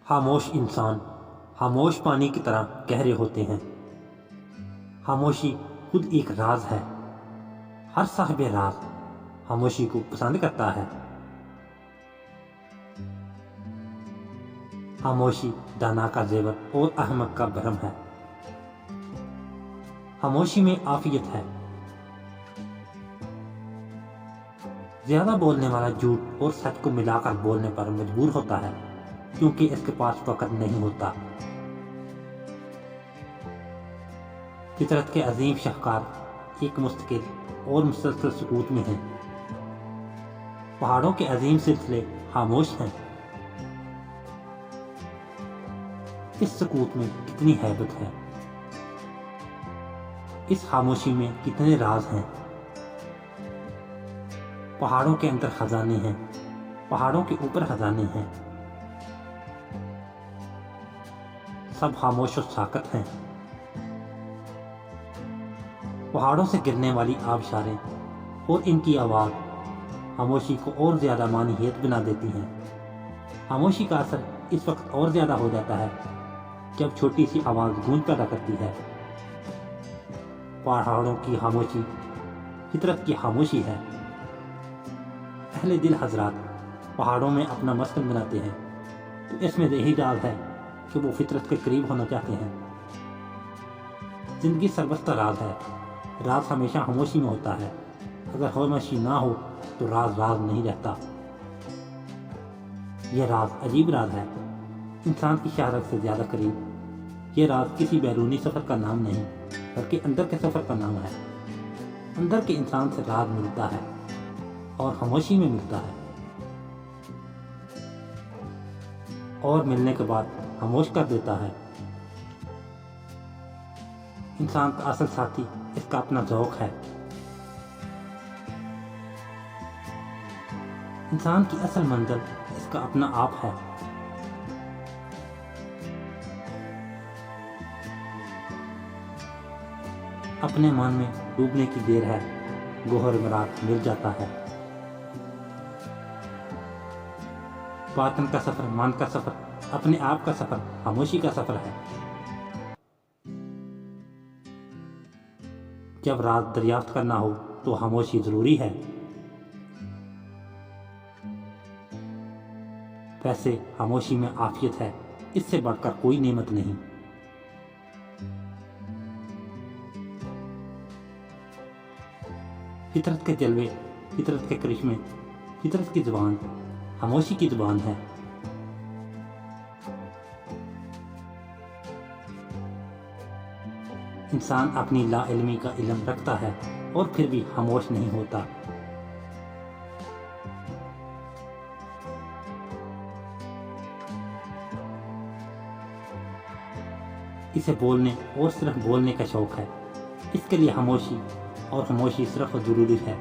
خاموش انسان خاموش پانی کی طرح گہرے ہوتے ہیں۔ خاموشی خود ایک راز ہے۔ ہر صاحب راز خاموشی کو پسند کرتا ہے۔ خاموشی دانا کا زیور اور احمق کا بھرم ہے۔ خاموشی میں عافیت ہے۔ زیادہ بولنے والا جھوٹ اور سچ کو ملا کر بولنے پر مجبور ہوتا ہے، کیونکہ اس کے پاس وقت نہیں ہوتا۔ فطرت کے عظیم شاہکار ایک مستقل اور مسلسل سکوت میں ہیں۔ پہاڑوں کے عظیم سلسلے خاموش ہیں۔ اس سکوت میں کتنی ہیبت ہے، اس خاموشی میں کتنے راز ہیں۔ پہاڑوں کے اندر خزانے ہیں، پہاڑوں کے اوپر خزانے ہیں۔ سب خاموش و ساکت ہیں۔ پہاڑوں سے گرنے والی آبشاریں اور ان کی آواز خاموشی کو اور زیادہ معنیت بنا دیتی ہیں۔ خاموشی کا اثر اس وقت اور زیادہ ہو جاتا ہے جب چھوٹی سی آواز گونج پیدا کرتی ہے۔ پہاڑوں کی خاموشی فطرت کی خاموشی ہے۔ اہل دل حضرات پہاڑوں میں اپنا مسکن بناتے ہیں تو اس میں یہی راز ہے کہ وہ فطرت کے قریب ہونا چاہتے ہیں۔ زندگی سربستہ راز ہے۔ راز ہمیشہ خاموشی میں ہوتا ہے۔ اگر خاموشی نہ ہو تو راز راز نہیں رہتا۔ یہ راز عجیب راز ہے، انسان کی شہرت سے زیادہ قریب۔ یہ راز کسی بیرونی سفر کا نام نہیں بلکہ اندر کے سفر کا نام ہے۔ اندر کے انسان سے راز ملتا ہے اور خاموشی میں ملتا ہے، اور ملنے کے بعد خاموش کر دیتا ہے۔ انسان کا اصل ساتھی اس کا اپنا ذوق ہے۔ انسان کی اصل منزل اس کا اپنا آپ ہے۔ اپنے من میں ڈوبنے کی دیر ہے، گوہر مراد مل جاتا ہے۔ باطن کا سفر، من کا سفر، اپنے آپ کا سفر خاموشی کا سفر ہے۔ جب راز دریافت کرنا ہو تو خاموشی ضروری ہے۔ ویسے خاموشی میں عافیت ہے، اس سے بڑھ کر کوئی نعمت نہیں۔ فطرت کے جلوے، فطرت کے کرشمے، فطرت کی زبان خاموشی کی زبان ہے۔ انسان اپنی لا علمی کا علم رکھتا ہے اور پھر بھی خاموش نہیں ہوتا۔ اسے بولنے اور صرف بولنے کا شوق ہے۔ اس کے لیے خاموشی اور خاموشی صرف ضروری ہے۔